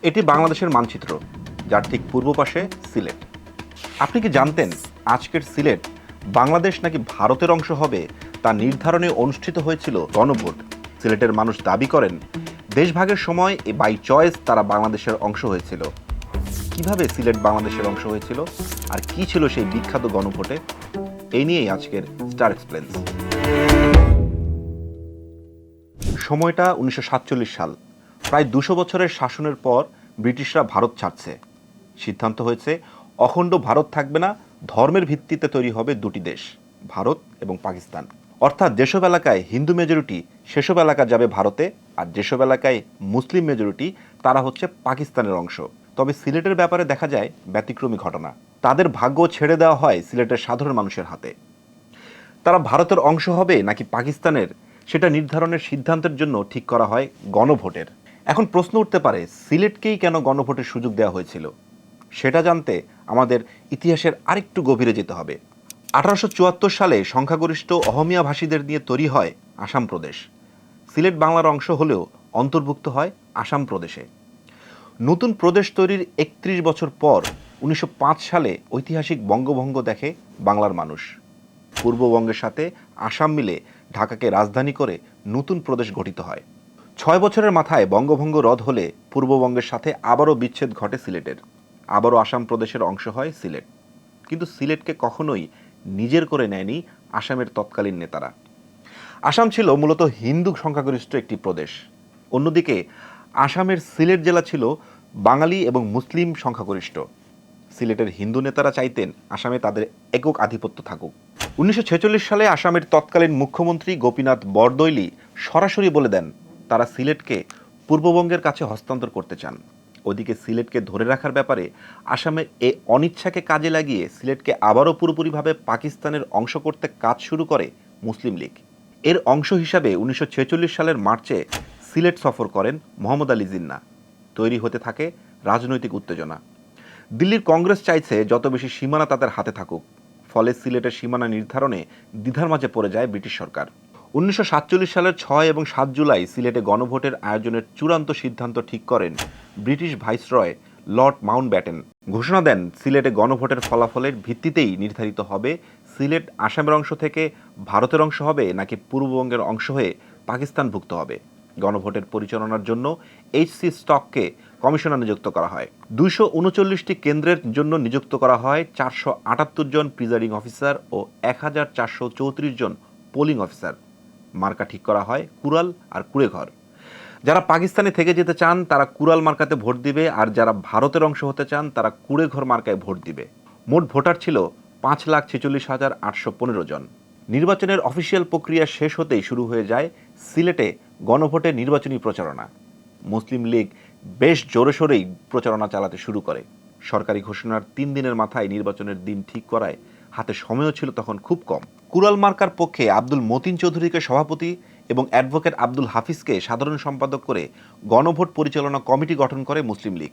এটি বাংলাদেশের মানচিত্র, যার ঠিক পূর্ব পাশে সিলেট। আপনি কি জানতেন আজকের সিলেট বাংলাদেশ নাকি ভারতের অংশ হবে তা নির্ধারণে অনুষ্ঠিত হয়েছিল গণভোট। সিলেটের মানুষ দাবি করেন দেশভাগের সময় বাই চয়েস তারা বাংলাদেশের অংশ হয়েছিল। কিভাবে সিলেট বাংলাদেশের অংশ হয়েছিল আর কি ছিল সেই বিখ্যাত গণভোটে, এই নিয়েই আজকের স্টার এক্সপ্লেন্স। সময়টা 1947 সাল। প্রায় 200 বছরের শাসনের পর ব্রিটিশরা ভারত ছাড়ছে। সিদ্ধান্ত হয়েছে অখণ্ড ভারত থাকবে না, ধর্মের ভিত্তিতে তৈরি হবে দুটি দেশ, ভারত এবং পাকিস্তান। অর্থাৎ যেসব এলাকায় হিন্দু মেজরিটি সেসব এলাকা যাবে ভারতে, আর যেসব এলাকায় মুসলিম মেজরিটি তারা হচ্ছে পাকিস্তানের অংশ। তবে সিলেটের ব্যাপারে দেখা যায় ব্যতিক্রমী ঘটনা। তাদের ভাগ্য ছেড়ে দেওয়া হয় সিলেটের সাধারণ মানুষের হাতে। তারা ভারতের অংশ হবে নাকি পাকিস্তানের, সেটা নির্ধারণের সিদ্ধান্তের জন্য ঠিক করা হয় গণভোটের। এখন প্রশ্ন উঠতে পারে, সিলেটকেই কেন গণভোটের সুযোগ দেওয়া হয়েছিল? সেটা জানতে আমাদের ইতিহাসের আরেকটু গভীরে যেতে হবে। 1874 সালে সংখ্যাগরিষ্ঠ অহমিয়া ভাষীদের নিয়ে তৈরি হয় আসাম প্রদেশ। সিলেট বাংলার অংশ হলেও অন্তর্ভুক্ত হয় আসাম প্রদেশে। নতুন প্রদেশ তৈরির 31 বছর পর 1905 সালে ঐতিহাসিক বঙ্গভঙ্গ দেখে বাংলার মানুষ। পূর্ববঙ্গের সাথে আসাম মিলে ঢাকাকে রাজধানী করে নতুন প্রদেশ গঠিত হয়। 6 বছরের মাথায় বঙ্গভঙ্গ রদ হলে পূর্ববঙ্গের সাথে আবারও বিচ্ছেদ ঘটে সিলেটের। আবারও আসাম প্রদেশের অংশ হয় সিলেট। কিন্তু সিলেটকে কখনোই নিজের করে নেয়নি আসামের তৎকালীন নেতারা। আসাম ছিল মূলত হিন্দু সংখ্যাগরিষ্ঠ একটি প্রদেশ। অন্যদিকে আসামের সিলেট জেলা ছিল বাঙালি এবং মুসলিম সংখ্যাগরিষ্ঠ। সিলেটের হিন্দু নেতারা চাইতেন আসামে তাদের একক আধিপত্য থাকুক। 1946 সালে আসামের তৎকালীন মুখ্যমন্ত্রী গোপীনাথ বরদলৈলি সরাসরি বলে দেন তারা সিলেটকে পূর্ববঙ্গের কাছে হস্তান্তর করতে চান। ওদিকে সিলেটকে ধরে রাখার ব্যাপারে আসামের এ অনিচ্ছাকে কাজে লাগিয়ে সিলেটকে আবারও পুরোপুরিভাবে পাকিস্তানের অংশ করতে কাজ শুরু করে মুসলিম লীগ। এর অংশ হিসাবে 1946 সালের মার্চে সিলেট সফর করেন মোহাম্মদ আলী জিন্নাহ। তৈরি হতে থাকে রাজনৈতিক উত্তেজনা। দিল্লির কংগ্রেস চাইছে যত বেশি সীমানা তাদের হাতে থাকুক। ফলে সিলেটের সীমানা নির্ধারণে দ্বিধার মাঝে পড়ে যায় ব্রিটিশ সরকার। 1947 সালের 6 এবং 7 জুলাই সিলেটে গণভোটের আয়োজনের চূড়ান্ত সিদ্ধান্ত ঠিক করেন ব্রিটিশ ভাইসরয় লর্ড মাউন্টব্যাটেন। ঘোষণা দেন সিলেটে গণভোটের ফলাফলের ভিত্তিতেই নির্ধারিত হবে সিলেট আসামের অংশ থেকে ভারতের অংশ হবে নাকি পূর্ববঙ্গের অংশ হয়ে পাকিস্তানভুক্ত হবে। গণভোটের পরিচালনার জন্য এইচ.সি. স্টককে কমিশনার নিযুক্ত করা হয়। 239টি কেন্দ্রের জন্য নিযুক্ত করা হয় 478 জন প্রিজাইডিং অফিসার ও 1434 জন পোলিং অফিসার। মার্কা ঠিক করা হয় কুড়াল আর কুড়েঘর। যারা পাকিস্তানে থেকে যেতে চান তারা কুড়াল মার্কাতে ভোট দিবে, আর যারা ভারতের অংশ হতে চান তারা কুড়েঘর মার্কায় ভোট দিবে। মোট ভোটার ছিল 5,46,815 জন। নির্বাচনের অফিসিয়াল প্রক্রিয়া শেষ হতেই শুরু হয়ে যায় সিলেটে গণভোটের নির্বাচনী প্রচারণা। মুসলিম লীগ বেশ জোরেশোরেই প্রচারণা চালাতে শুরু করে। সরকারি ঘোষণার 3 দিনের মাথায় নির্বাচনের দিন ঠিক করায় হাতে সময়ও ছিল তখন খুব কম। কুড়াল মার্কার পক্ষে আব্দুল মতিন চৌধুরীকে সভাপতি এবং অ্যাডভোকেট আব্দুল হাফিজকে সাধারণ সম্পাদক করে গণভোট পরিচালনা কমিটি গঠন করে মুসলিম লীগ।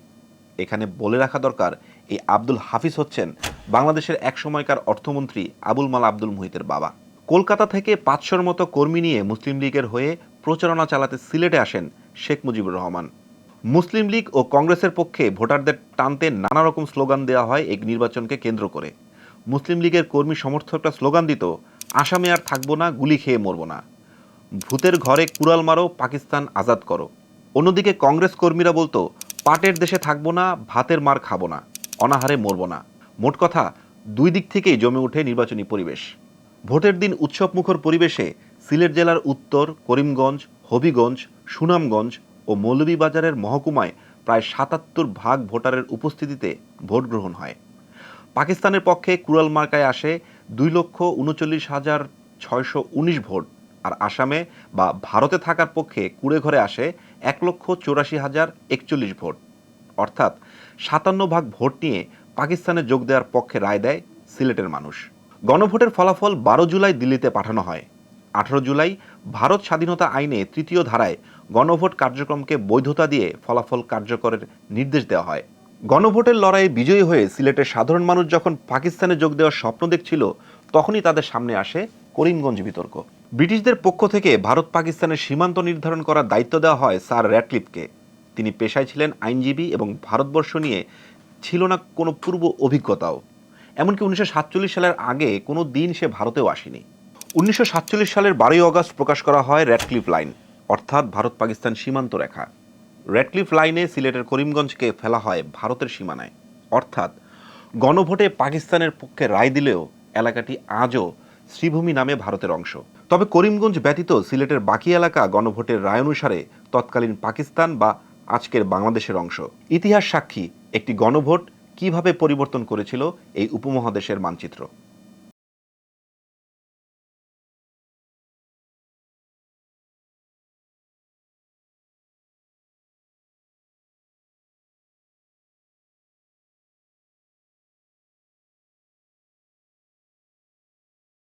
এখানে বলে রাখা দরকার, এই আব্দুল হাফিজ হচ্ছেন বাংলাদেশের এক সময়কার অর্থমন্ত্রী আবুল মাল আব্দুল মুহিতের বাবা। কলকাতা থেকে 500-র মতো কর্মী নিয়ে মুসলিম লীগের হয়ে প্রচারণা চালাতে সিলেটে আসেন শেখ মুজিবুর রহমান। মুসলিম লীগ ও কংগ্রেসের পক্ষে ভোটারদের টানতে নানা রকম স্লোগান দেওয়া হয় এই নির্বাচনকে কেন্দ্র করে। মুসলিম লীগের কর্মী সমর্থকরা স্লোগান দিত, আসামে আর থাকবো না, গুলি খেয়ে মরবো না, ভূতের ঘরে কুড়াল মারো, পাকিস্তান আজাদ করো। অন্যদিকে কংগ্রেস কর্মীরা বলতো, পাটের দেশে থাকবো না, ভাতের মার খাবো না, অনাহারে মরবো না। মোট কথা, দুই দিক থেকেই জমে ওঠে নির্বাচনী পরিবেশ। ভোটের দিন উৎসবমুখর পরিবেশে সিলেট জেলার উত্তর, করিমগঞ্জ, হবিগঞ্জ, সুনামগঞ্জ ও মৌলভীবাজারের মহকুমায় প্রায় 77% ভোটারের উপস্থিতিতে ভোট গ্রহণ হয়। পাকিস্তানের পক্ষে কুড়াল মার্কায় আসে 2,39,619 ভোট, আর আসামে বা ভারতে থাকার পক্ষে কুড়েঘরে আসে 1,84,041 ভোট। অর্থাৎ 57% ভোট নিয়ে পাকিস্তানে যোগ দেওয়ার পক্ষে রায় দেয় সিলেটের মানুষ। গণভোটের ফলাফল 12 জুলাই দিল্লিতে পাঠানো হয়। 18 জুলাই ভারত স্বাধীনতা আইনে 3য় ধারায় গণভোট কার্যক্রমকে বৈধতা দিয়ে ফলাফল কার্যকরের নির্দেশ দেওয়া হয়। গণভোটের লড়াইয়ে বিজয়ী হয়ে সিলেটের সাধারণ মানুষ যখন পাকিস্তানে যোগ দেওয়ার স্বপ্ন দেখছিল, তখনই তাদের সামনে আসে করিমগঞ্জ বিতর্ক। ব্রিটিশদের পক্ষ থেকে ভারত পাকিস্তানের সীমান্ত নির্ধারণ করার দায়িত্ব দেওয়া হয় স্যার র্যাটক্লিফকে। তিনি পেশায় ছিলেন আইনজীবী এবং ভারতবর্ষ নিয়ে ছিল না কোনো পূর্ব অভিজ্ঞতাও। এমনকি 1947 সালের আগে কোনো দিন সে ভারতেও আসেনি। 1947 সালের 12ই অগস্ট প্রকাশ করা হয় রেডক্লিফ লাইন, অর্থাৎ ভারত পাকিস্তান সীমান্ত রেখা। রেডক্লিফ লাইনে সিলেটের করিমগঞ্জকে ফেলা হয় ভারতের সীমানায়, অর্থাৎ গণভোটে পাকিস্তানের পক্ষে রায় দিলেও এলাকাটি আজও শ্রীভূমি নামে ভারতের অংশ। তবে করিমগঞ্জ ব্যতীত সিলেটের বাকি এলাকা গণভোটের রায় অনুসারে তৎকালীন পাকিস্তান বা আজকের বাংলাদেশের অংশ। ইতিহাস সাক্ষী একটি গণভোট কিভাবে পরিবর্তন করেছিল এই উপমহাদেশের মানচিত্র।